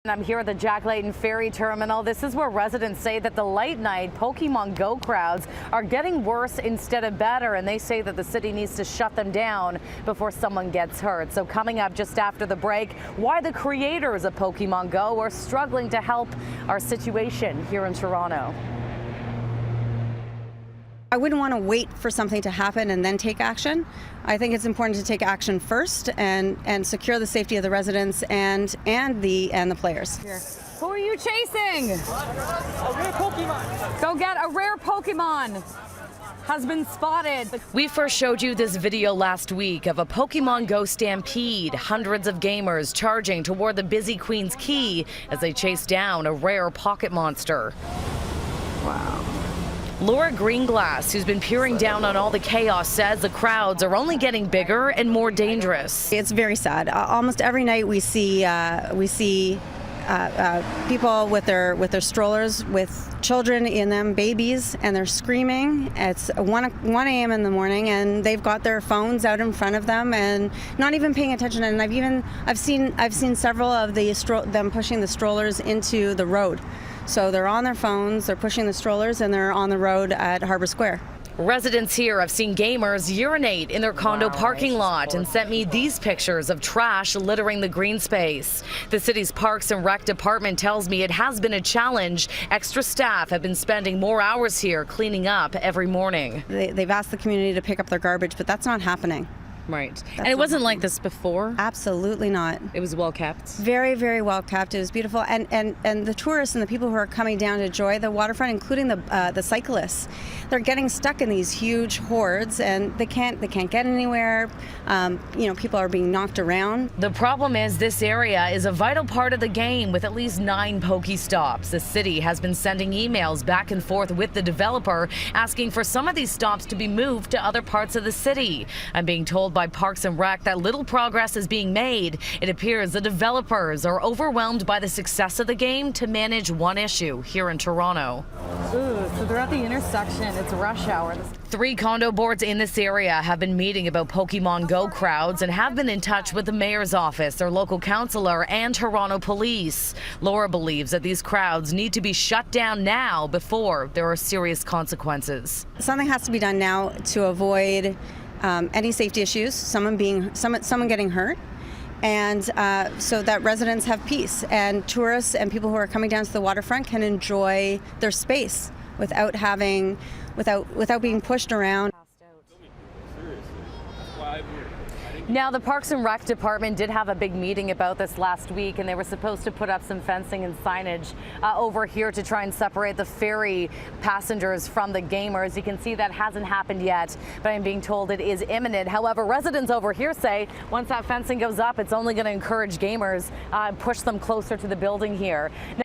I'm here at the Jack Layton Ferry Terminal. This is where residents say that the late night Pokémon Go crowds are getting worse instead of better, and they say that the city needs to shut them down before someone gets hurt. So coming up just after the break, why the creators of Pokémon Go are struggling to help our situation here in Toronto. I wouldn't want to wait for something to happen and then take action. I think it's important to take action first and secure the safety of the residents and the players. Who are you chasing? A rare Pokemon. Go get a rare Pokemon. Has been spotted. We first showed you this video last week of a Pokémon Go stampede. Hundreds of gamers charging toward the busy Queen's Quay as they chase down a rare pocket monster. Wow. Laura Greenglass, who's been peering down on all the chaos, says the crowds are only getting bigger and more dangerous. It's very sad. Almost every night we see people with their strollers with children in them, babies, and they're screaming. It's 1 a.m. in the morning, and they've got their phones out in front of them and not even paying attention. And I've seen several of them pushing the strollers into the road. So they're on their phones, they're pushing the strollers, and they're on the road at Harbour Square. Residents here have seen gamers urinate in their condo parking lot and sent me these pictures of trash littering the green space. The city's Parks and Rec department tells me it has been a challenge. Extra staff have been spending more hours here cleaning up every morning. They've asked the community to pick up their garbage, but that's not happening. Right. And it wasn't like this before? Absolutely not. It was well kept? Very, very well kept. It was beautiful. And the tourists and the people who are coming down to enjoy the waterfront, including the cyclists, they're getting stuck in these huge hordes and they can't get anywhere. People are being knocked around. The problem is this area is a vital part of the game with at least 9 Pokestops. The city has been sending emails back and forth with the developer asking for some of these stops to be moved to other parts of the city. I'm being told by Parks and Rec that little progress is being made. It appears the developers are overwhelmed by the success of the game to manage one issue here in Toronto. Ooh, so they're at the intersection. It's rush hour. 3 condo boards in this area have been meeting about Pokémon Go crowds and have been in touch with the mayor's office, their local councillor, and Toronto police. Laura believes that these crowds need to be shut down now before there are serious consequences. Something has to be done now to avoid any safety issues, someone getting hurt, and so that residents have peace and tourists and people who are coming down to the waterfront can enjoy their space without being pushed around. Now, the Parks and Rec department did have a big meeting about this last week, and they were supposed to put up some fencing and signage over here to try and separate the ferry passengers from the gamers. You can see that hasn't happened yet, but I'm being told it is imminent. However, residents over here say once that fencing goes up, it's only going to encourage gamers, push them closer to the building here.